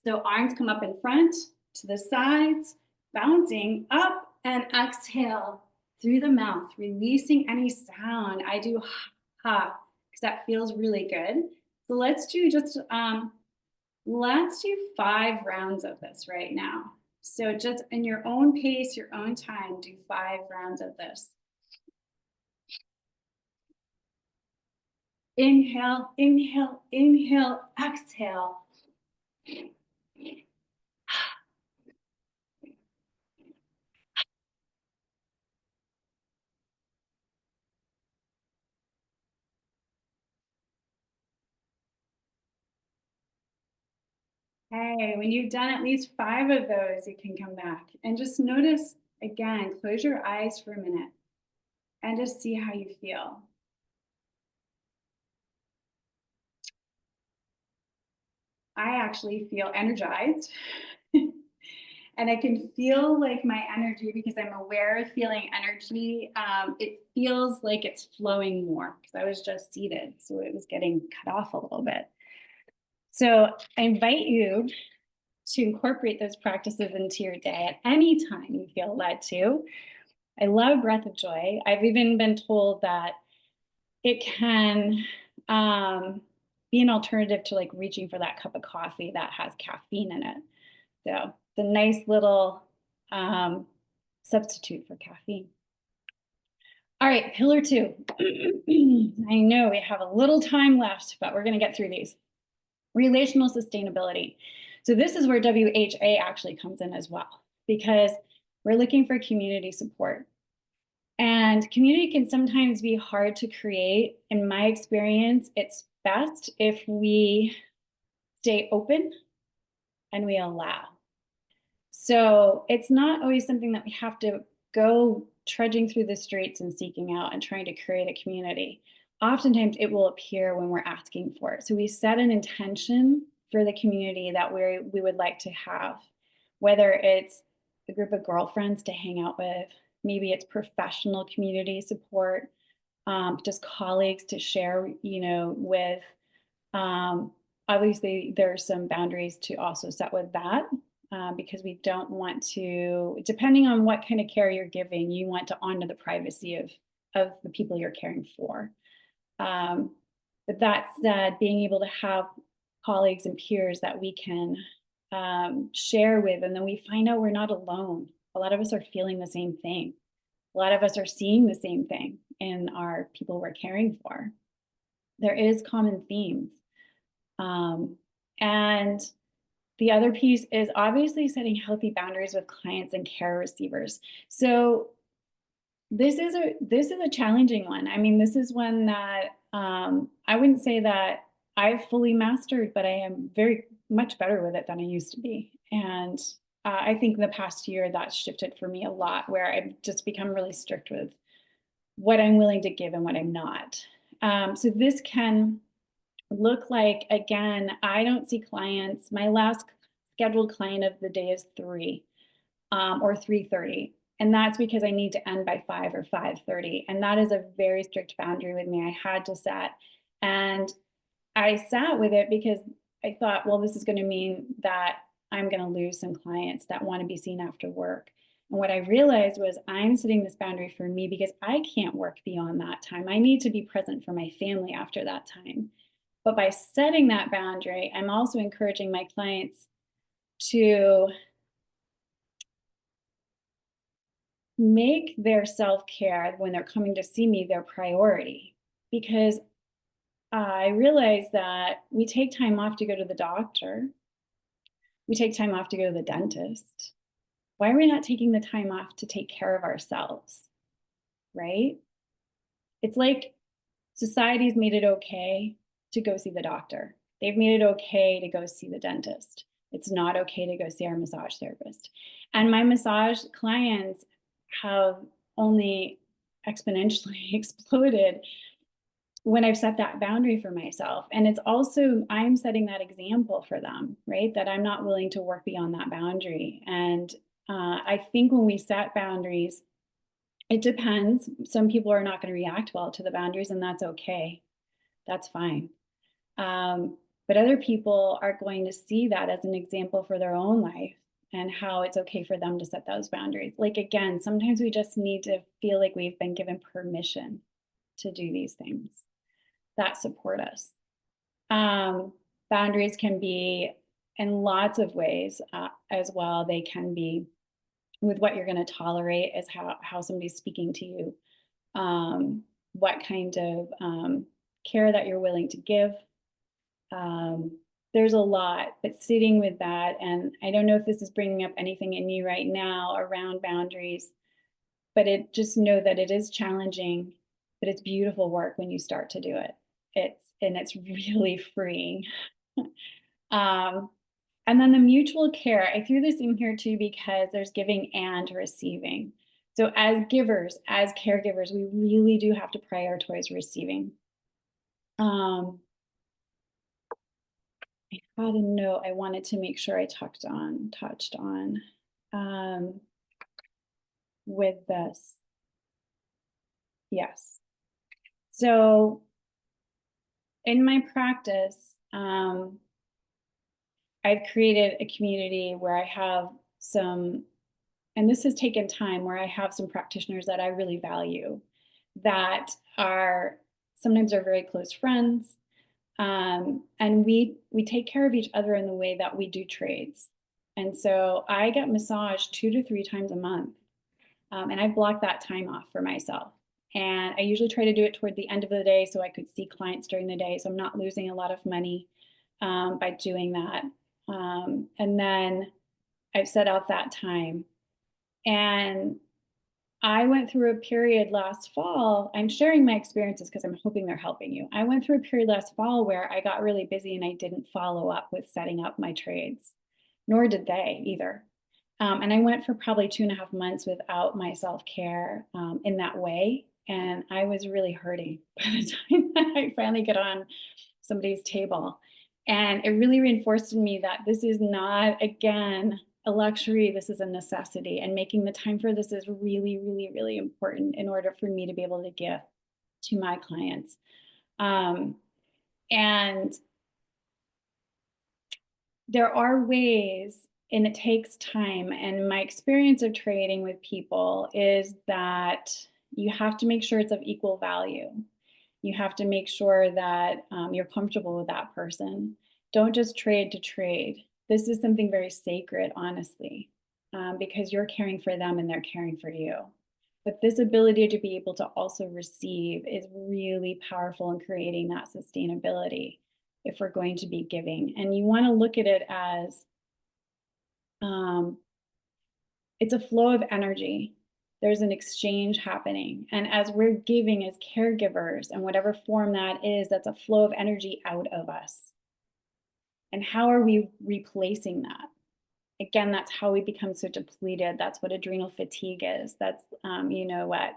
So arms come up in front, to the sides, bouncing up, and exhale through the mouth, releasing any sound. I do ha, because that feels really good. So let's do 5 rounds of this right now. So just in your own pace, your own time, do 5 rounds of this. Inhale, inhale, inhale, exhale. Okay, when you've done at least 5 of those, you can come back and just notice again, close your eyes for a minute and just see how you feel. I actually feel energized and I can feel like my energy, because I'm aware of feeling energy. It feels like it's flowing more because I was just seated. So it was getting cut off a little bit. So I invite you to incorporate those practices into your day at any time you feel led to. I love Breath of Joy. I've even been told that it can be an alternative to like reaching for that cup of coffee that has caffeine in it. So the nice little substitute for caffeine. All right, pillar 2. I know we have a little time left, but we're going to get through these. Relational sustainability. So this is where WHA actually comes in as well, because we're looking for community support. And community can sometimes be hard to create. In my experience, it's best if we stay open and we allow. So it's not always something that we have to go trudging through the streets and seeking out and trying to create a community. Oftentimes it will appear when we're asking for it. So we set an intention for the community that we would like to have, whether it's a group of girlfriends to hang out with, maybe it's professional community support, just colleagues to share, with. Obviously, there are some boundaries to also set with that, because we don't want to, depending on what kind of care you're giving, you want to honor the privacy of the people you're caring for. But that said, being able to have colleagues and peers that we can share with, and then we find out we're not alone. A lot of us are feeling the same thing. A lot of us are seeing the same thing in our people we're caring for. There is common themes. And the other piece is obviously setting healthy boundaries with clients and care receivers. So this is a challenging one. I mean, this is one that I wouldn't say that I've fully mastered, but I am very much better with it than I used to be. And I think in the past year that's shifted for me a lot, where I've just become really strict with what I'm willing to give and what I'm not. So this can look like, again, I don't see clients. My last scheduled client of the day is 3 or 3:30. And that's because I need to end by 5 or 5:30. And that is a very strict boundary with me. I had to set. And I sat with it because I thought, well, this is going to mean that I'm going to lose some clients that want to be seen after work. And what I realized was I'm setting this boundary for me because I can't work beyond that time. I need to be present for my family after that time. But by setting that boundary, I'm also encouraging my clients to make their self-care when they're coming to see me their priority. Because I realize that we take time off to go to the doctor. We take time off to go to the dentist. Why are we not taking the time off to take care of ourselves? Right? It's like society's made it okay to go see the doctor. They've made it okay to go see the dentist. It's not okay to go see our massage therapist. And my massage clients have only exponentially exploded when I've set that boundary for myself. And it's also, I'm setting that example for them, right? That I'm not willing to work beyond that boundary. And I think when we set boundaries, it depends. Some people are not going to react well to the boundaries, and that's okay. That's fine. But other people are going to see that as an example for their own life and how it's okay for them to set those boundaries. Like, again, sometimes we just need to feel like we've been given permission to do these things that support us. Boundaries can be in lots of ways as well. They can be with what you're going to tolerate, as how somebody's speaking to you, what kind of care that you're willing to give. There's a lot, but sitting with that, and I don't know if this is bringing up anything in you right now around boundaries, but just know that it is challenging, but it's beautiful work when you start to do it. It's really freeing. And then the mutual care, I threw this in here too because there's giving and receiving. So as givers, as caregivers, we really do have to prioritize receiving. I had a note I wanted to make sure I touched on with this. Yes. So in my practice, I've created a community where I have some, and this has taken time, where I have some practitioners that I really value that are sometimes are very close friends. And we take care of each other in the way that we do trades. And so I get massaged 2 to 3 times a month. And I block that time off for myself. And I usually try to do it toward the end of the day so I could see clients during the day. So I'm not losing a lot of money by doing that. And then I've set out that time. And I went through a period last fall. I'm sharing my experiences because I'm hoping they're helping you. I went through a period last fall where I got really busy and I didn't follow up with setting up my trades, nor did they either. And I went for probably 2.5 months without my self-care in that way. And I was really hurting by the time that I finally get on somebody's table. And it really reinforced in me that this is not, again, a luxury, this is a necessity. And making the time for this is really, really, really important in order for me to be able to give to my clients. And there are ways, and it takes time. And my experience of trading with people is that You have to make sure it's of equal value. You have to make sure that you're comfortable with that person. Don't just trade to trade. This is something very sacred, honestly, because you're caring for them and they're caring for you. But this ability to be able to also receive is really powerful in creating that sustainability if we're going to be giving. And you want to look at it as um, it's a flow of energy. There's an exchange happening. And as we're giving as caregivers, and whatever form that is, that's a flow of energy out of us. And how are we replacing that? Again, that's how we become so depleted. That's what adrenal fatigue is. That's, what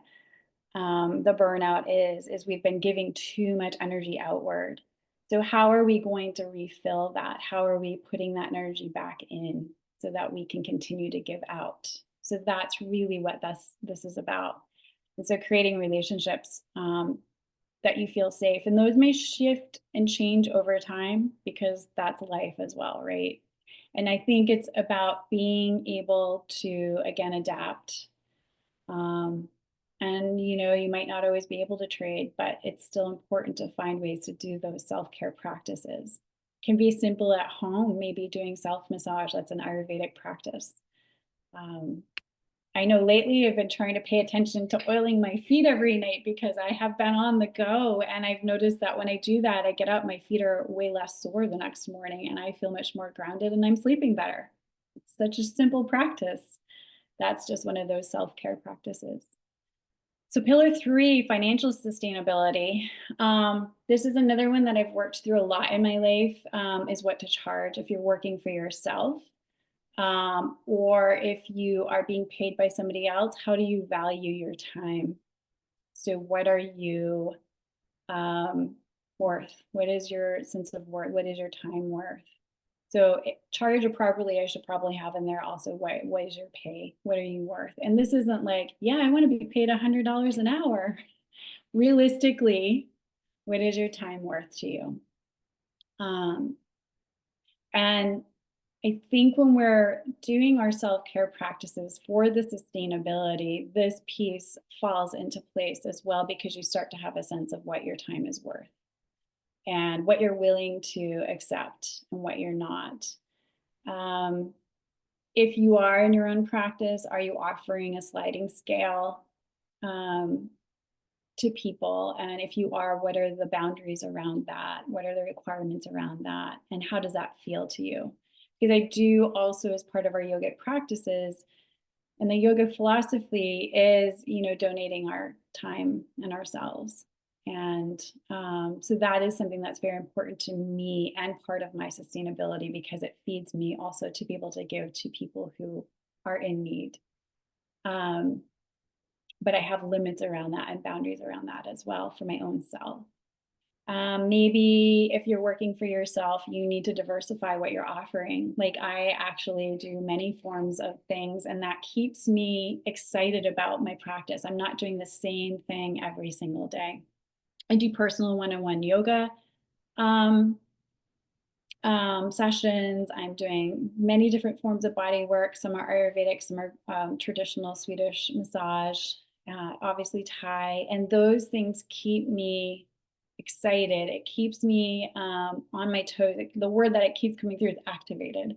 the burnout is we've been giving too much energy outward. So how are we going to refill that? How are we putting that energy back in so that we can continue to give out? So that's really what this is about. And so creating relationships that you feel safe, and those may shift and change over time because that's life as well, right? And I think it's about being able to again adapt. um, and you might not always be able to trade, but it's still important to find ways to do those self-care practices. Can be simple at home, maybe doing self-massage. That's an Ayurvedic practice. um, I know lately I've been trying to pay attention to oiling my feet every night because I have been on the go, and I've noticed that when I do that, I get up, my feet are way less sore the next morning, and I feel much more grounded and I'm sleeping better. It's such a simple practice. That's just one of those self-care practices. So pillar 3, financial sustainability. This is another one that I've worked through a lot in my life, is what to charge if you're working for yourself, or if you are being paid by somebody else. How do you value your time? So what are you worth? What is your sense of worth? What is your time worth? So charge appropriately, I should probably have in there also what is your pay? What are you worth? And this isn't like, yeah, I want to be paid $100 an hour. Realistically, what is your time worth to you? Um, and I think when we're doing our self-care practices for the sustainability, this piece falls into place as well because you start to have a sense of what your time is worth and what you're willing to accept and what you're not. Um, if you are in your own practice, are you offering a sliding scale um, to people? And if you are, what are the boundaries around that? What are the requirements around that? And how does that feel to you? Because I do also, as part of our yogic practices, and the yoga philosophy is, donating our time and ourselves. And so that is something that's very important to me and part of my sustainability because it feeds me also to be able to give to people who are in need. But I have limits around that and boundaries around that as well for my own self. Maybe if you're working for yourself, you need to diversify what you're offering. Like I actually do many forms of things, and that keeps me excited about my practice. I'm not doing the same thing every single day. I do personal one-on-one yoga um, sessions. I'm doing many different forms of body work. Some are Ayurvedic, some are traditional Swedish massage, obviously Thai, and those things keep me excited. It keeps me on my toes. The word that it keeps coming through is activated.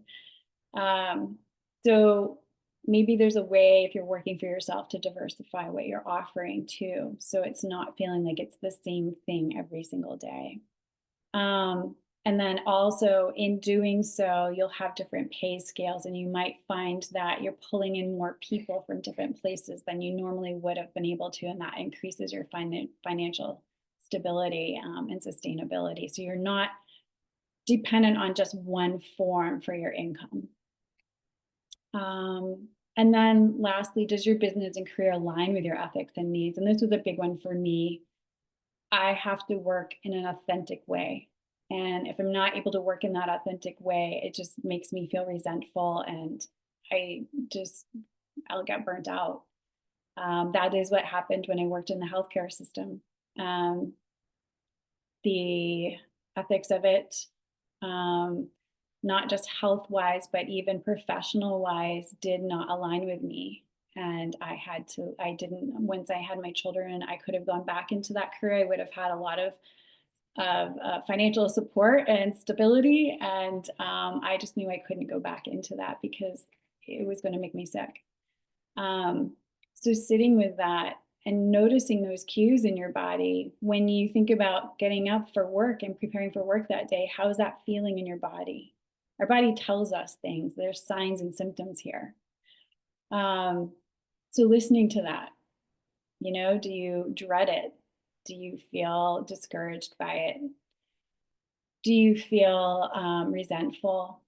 So maybe there's a way, if you're working for yourself, to diversify what you're offering too, so it's not feeling like it's the same thing every single day. And then also in doing so, you'll have different pay scales, and you might find that you're pulling in more people from different places than you normally would have been able to, and that increases your financial stability and sustainability. So you're not dependent on just one form for your income. And then lastly, does your business and career align with your ethics and needs? And this was a big one for me. I have to work in an authentic way. And if I'm not able to work in that authentic way, it just makes me feel resentful, and I'll get burnt out. That is what happened when I worked in the healthcare system. The ethics of it, not just health wise, but even professional wise, did not align with me. And once I had my children, I could have gone back into that career. I would have had a lot of financial support and stability. And I just knew I couldn't go back into that because it was going to make me sick. So sitting with that and noticing those cues in your body when you think about getting up for work and preparing for work that day, how's that feeling in your body? Our body tells us things. There's signs and symptoms here. So listening to that, do you dread it? Do you feel discouraged by it? Do you feel resentful?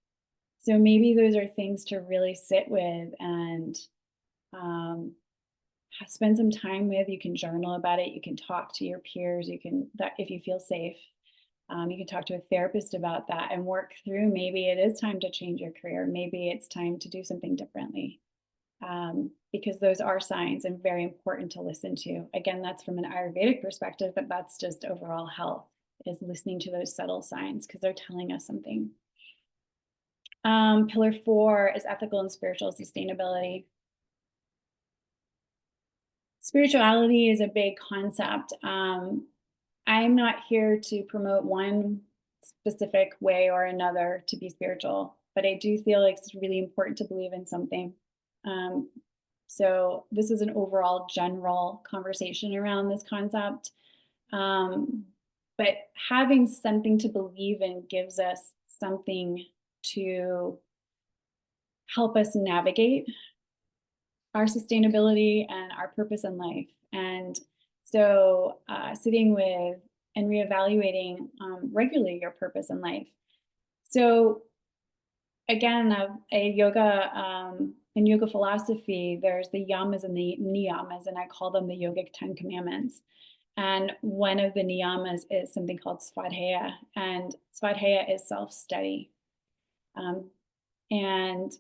So maybe those are things to really sit with and spend some time with. You can journal about it. You can talk to your peers. If you feel safe, you can talk to a therapist about that and work through. Maybe it is time to change your career. Maybe it's time to do something differently. Because those are signs and very important to listen to. Again, that's from an Ayurvedic perspective, but that's just overall health, is listening to those subtle signs because they're telling us something. Pillar 4 is ethical and spiritual sustainability. Spirituality is a big concept. I'm not here to promote one specific way or another to be spiritual, but I do feel like it's really important to believe in something. So this is an overall general conversation around this concept. But having something to believe in gives us something to help us navigate our sustainability and our purpose in life. And so sitting with and reevaluating regularly your purpose in life. So again, in yoga philosophy, there's the yamas and the niyamas, and I call them the yogic 10 commandments. And one of the niyamas is something called svadhyaya, and svadhyaya is self-study. And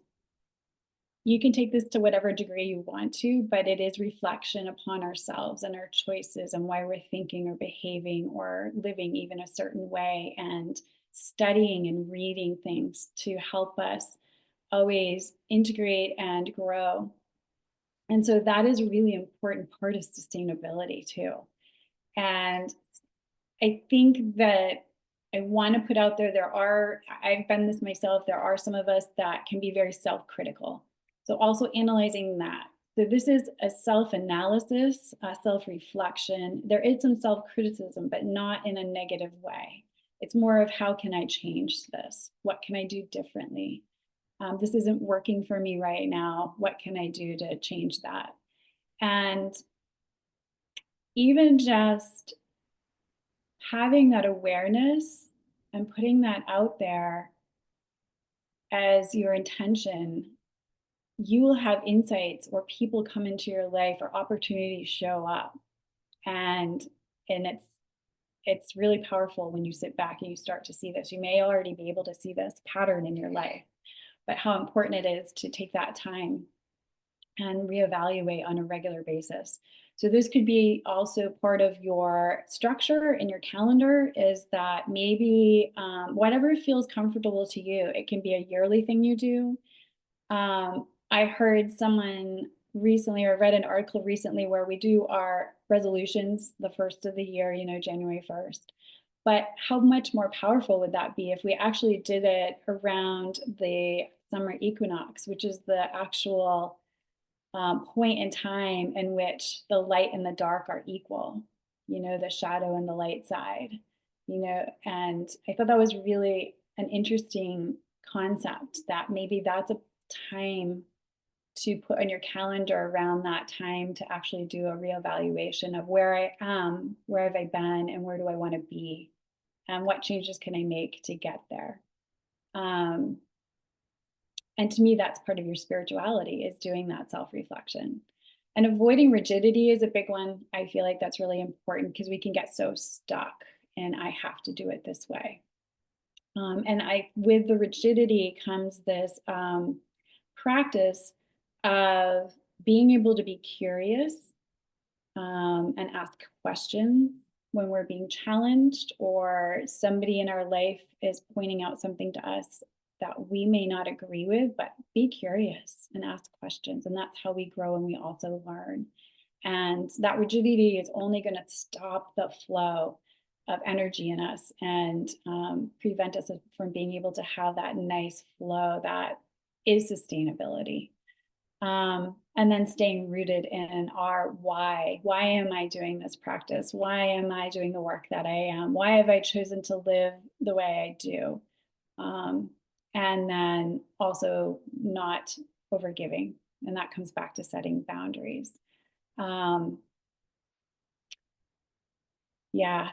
you can take this to whatever degree you want to, but it is reflection upon ourselves and our choices and why we're thinking or behaving or living even a certain way, and studying and reading things to help us always integrate and grow. And so that is a really important part of sustainability too. And I think that I want to put out there, I've been this myself, there are some of us that can be very self-critical. So also analyzing that. So this is a self-analysis, a self-reflection. There is some self-criticism, but not in a negative way. It's more of, how can I change this? What can I do differently? This isn't working for me right now. What can I do to change that? And even just having that awareness and putting that out there as your intention, you will have insights or people come into your life or opportunities show up. And it's really powerful when you sit back and you start to see this. You may already be able to see this pattern in your life, but how important it is to take that time and reevaluate on a regular basis. So this could be also part of your structure in your calendar, is that maybe whatever feels comfortable to you. It can be a yearly thing you do. I heard someone recently, or read an article recently, where we do our resolutions the first of the year, January 1st. But how much more powerful would that be if we actually did it around the summer equinox, which is the actual point in time in which the light and the dark are equal, the shadow and the light side, and I thought that was really an interesting concept, that maybe that's a time to put on your calendar around that time to actually do a reevaluation of where I am, where have I been, and where do I want to be, and what changes can I make to get there. And to me, that's part of your spirituality, is doing that self-reflection. And avoiding rigidity is a big one. I feel like that's really important because we can get so stuck and I have to do it this way. And with the rigidity comes this practice of being able to be curious and ask questions when we're being challenged, or somebody in our life is pointing out something to us that we may not agree with, but be curious and ask questions. And that's how we grow and we also learn. And that rigidity is only going to stop the flow of energy in us and prevent us from being able to have that nice flow that is sustainability. And then staying rooted in our why. Why am I doing this practice? Why am I doing the work that I am? Why have I chosen to live the way I do? And then also not overgiving. And that comes back to setting boundaries. Yeah,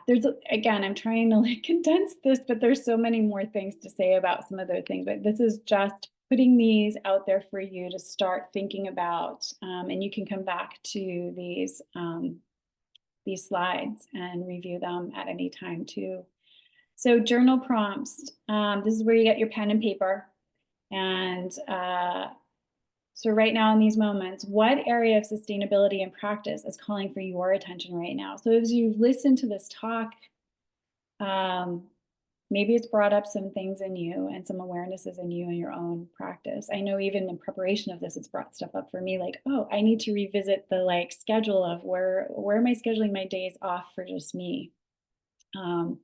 again, I'm trying to like condense this, but there's so many more things to say about some other things, but this is just putting these out there for you to start thinking about, and you can come back to these slides and review them at any time too. So journal prompts, this is where you get your pen and paper. And so right now in these moments, what area of sustainability and practice is calling for your attention right now? So as you've listened to this talk, maybe it's brought up some things in you and some awarenesses in you in your own practice. I know even in preparation of this, it's brought stuff up for me like, oh, I need to revisit the like schedule of where am I scheduling my days off for just me? I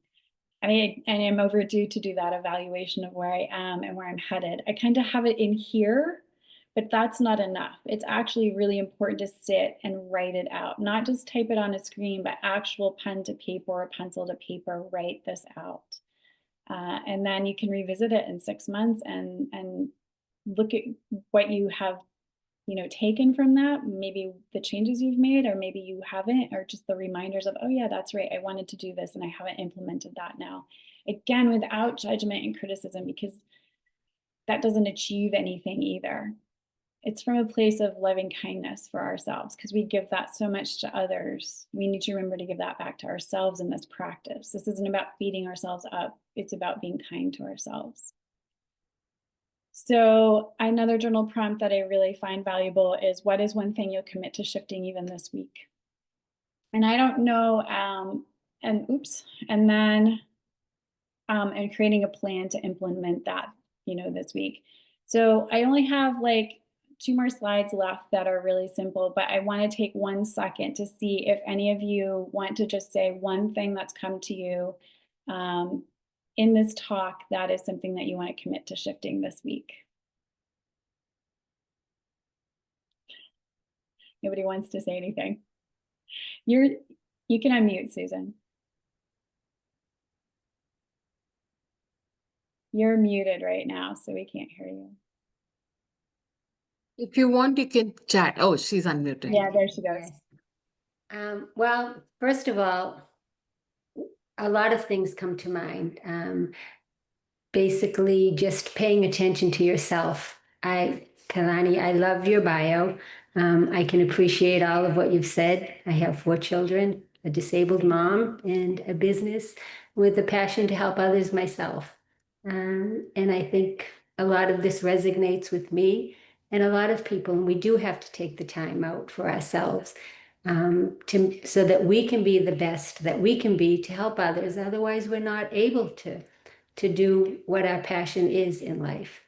am overdue to do that evaluation of where I am and where I'm headed. I kind of have it in here, but that's not enough. It's actually really important to sit and write it out, not just type it on a screen, but actual pen to paper or pencil to paper, write this out. And then you can revisit it in 6 months and look at what you have taken from that, maybe the changes you've made, or maybe you haven't, or just the reminders of, oh yeah, that's right, I wanted to do this and I haven't implemented that now. Again, without judgment and criticism, because that doesn't achieve anything either. It's from a place of loving kindness for ourselves, because we give that so much to others. We need to remember to give that back to ourselves in this practice. This isn't about beating ourselves up. It's about being kind to ourselves. So another journal prompt that I really find valuable is, what is one thing you'll commit to shifting even this week? And I don't know, and then and creating a plan to implement that, this week. So I only have like 2 more slides left that are really simple, but I want to take 1 second to see if any of you want to just say one thing that's come to you in this talk that is something that you want to commit to shifting this week. Nobody wants to say anything. You can unmute, Susan. You're muted right now, so we can't hear you. If you want, you can chat. Oh, she's unmuted. Yeah, there she goes. Yes. Well, first of all, a lot of things come to mind. Basically, just paying attention to yourself. Kalani, I loved your bio. I can appreciate all of what you've said. I have 4 children, a disabled mom, and a business with a passion to help others myself. And I think a lot of this resonates with me and a lot of people. And we do have to take the time out for ourselves so that we can be the best that we can be to help others. Otherwise, we're not able to do what our passion is in life.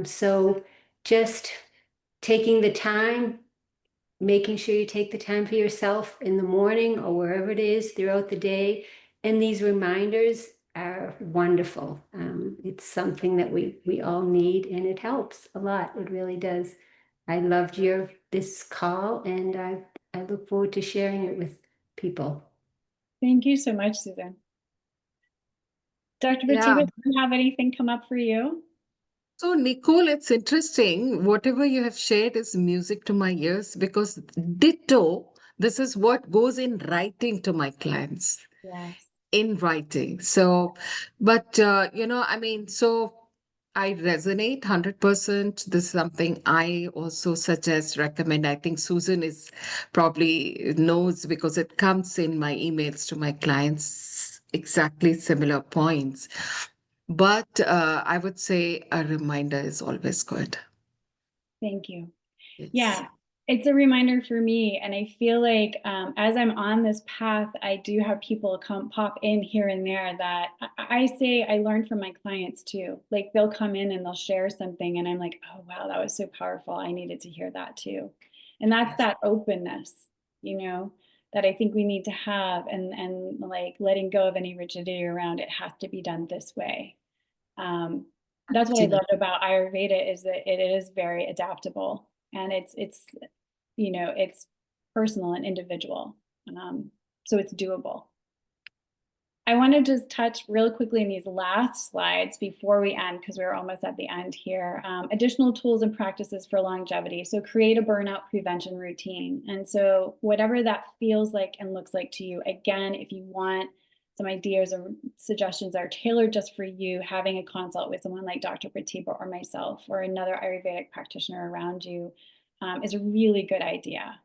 So just taking the time, making sure you take the time for yourself in the morning or wherever it is throughout the day. And these reminders are wonderful. It's something that we all need, and it helps a lot. It really does. I loved this call, and I look forward to sharing it with people. Thank you so much, Susan. Dr. Batiba, do you have anything come up for you? So, Nicole, it's interesting. Whatever you have shared is music to my ears, because ditto, this is what goes in writing to my clients. Yes. In writing. So, but, so I resonate 100%. This is something I also suggest, recommend. I think Susan is probably knows, because it comes in my emails to my clients, exactly similar points. But I would say a reminder is always good. Thank you. Yes. Yeah. It's a reminder for me, and I feel like as I'm on this path, I do have people pop in here and there that I say I learn from my clients too. Like they'll come in and they'll share something, and I'm like, oh wow, that was so powerful. I needed to hear that too. And that's Yes. that openness, that I think we need to have, and like letting go of any rigidity around it has to be done this way. That's what I loved about Ayurveda, is that it is very adaptable, and it's personal and individual. So it's doable. I want to just touch real quickly in these last slides before we end, because we're almost at the end here. Additional tools and practices for longevity. So create a burnout prevention routine. And so whatever that feels like and looks like to you, again, if you want some ideas or suggestions that are tailored just for you, having a consult with someone like Dr. Pratibha or myself or another Ayurvedic practitioner around you is a really good idea.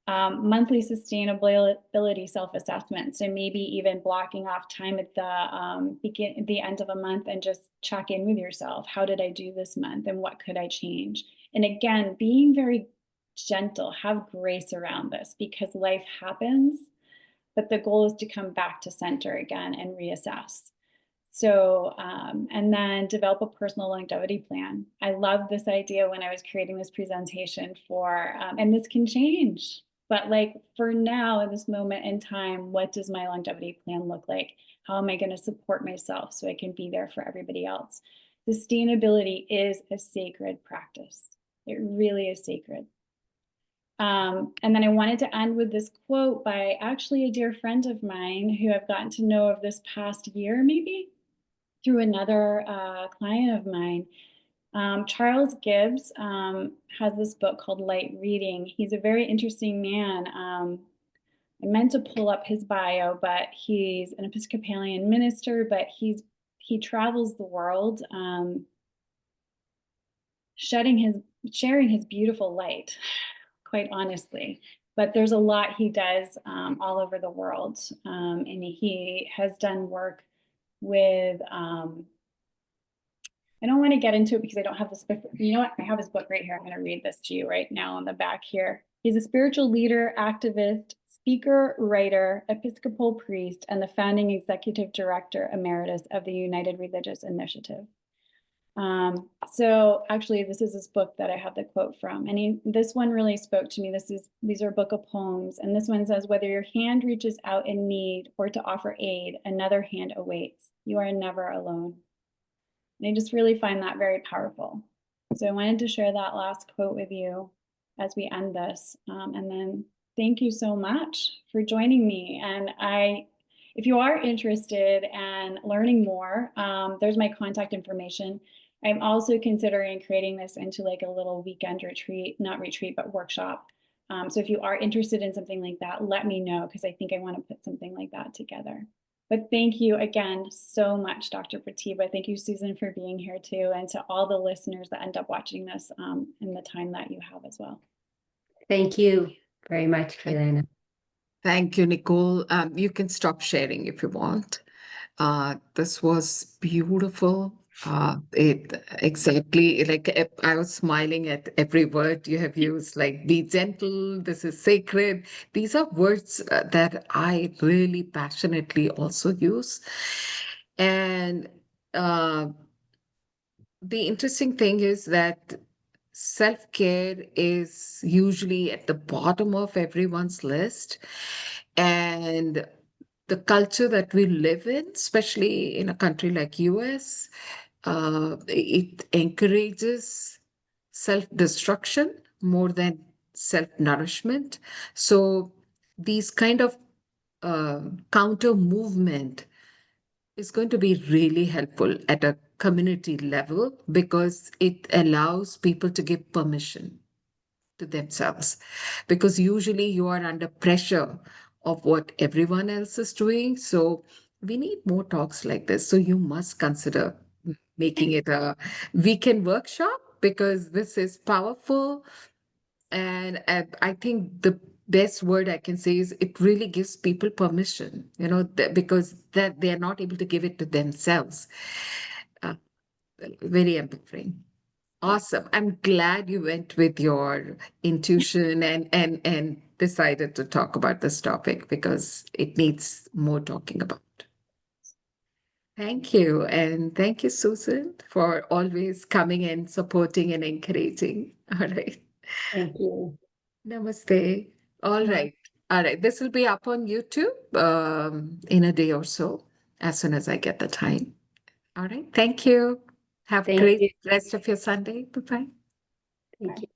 Monthly sustainability self-assessment. So maybe even blocking off time at the end of a month and just check in with yourself. How did I do this month, and what could I change? And again, being very gentle, have grace around this, because life happens, but the goal is to come back to center again and reassess. So, and then develop a personal longevity plan. I love this idea when I was creating this presentation and this can change, but like for now, in this moment in time, what does my longevity plan look like? How am I going to support myself so I can be there for everybody else? Sustainability is a sacred practice. It really is sacred. And then I wanted to end with this quote by actually a dear friend of mine who I've gotten to know of this past year, maybe through another client of mine. Charles Gibbs has this book called Light Reading. He's a very interesting man. I meant to pull up his bio, but he's an Episcopalian minister, but he travels the world, sharing his beautiful light, quite honestly. But there's a lot he does all over the world, and he has done work with I don't want to get into it because I don't have this book. You know what? I have his book right here. I'm going to read this to you right now on the back here. He's a spiritual leader, activist, speaker, writer, Episcopal priest, and the founding executive director emeritus of the United Religious Initiative. So actually, this is his book that I have the quote from. And this one really spoke to me. These are a book of poems. And this one says, whether your hand reaches out in need or to offer aid, another hand awaits. You are never alone. And I just really find that very powerful. So I wanted to share that last quote with you as we end this. And then thank you so much for joining me. And if you are interested in learning more, there's my contact information. I'm also considering creating this into like a little weekend retreat, not retreat, but workshop. So if you are interested in something like that, let me know, because I think I want to put something like that together. But thank you again so much, Dr. Pratibha. Thank you, Susan, for being here too, and to all the listeners that end up watching this in the time that you have as well. Thank you very much, Kaylana. Thank you, Nicole. You can stop sharing if you want. This was beautiful. It exactly like I was smiling at every word you have used, like be gentle, this is sacred. These are words that I really passionately also use. And uh, the interesting thing is that self-care is usually at the bottom of everyone's list. And the culture that we live in, especially in a country like US, it encourages self-destruction more than self-nourishment. So these kind of counter movement is going to be really helpful at a community level because it allows people to give permission to themselves. Because usually you are under pressure of what everyone else is doing. So we need more talks like this. So you must consider making it a weekend workshop because this is powerful. And I think the best word I can say is it really gives people permission, because that they're not able to give it to themselves. Uh, Very empowering. Awesome. I'm glad you went with your intuition and decided to talk about this topic because it needs more talking about. Thank you. And thank you, Susan, for always coming and supporting and encouraging. All right. Thank you. Namaste. All Namaste. right. All right. This will be up on YouTube in a day or so, as soon as I get the time. All right. Thank you. Have a Thank great you. rest of your Sunday. Bye-bye. Thank you.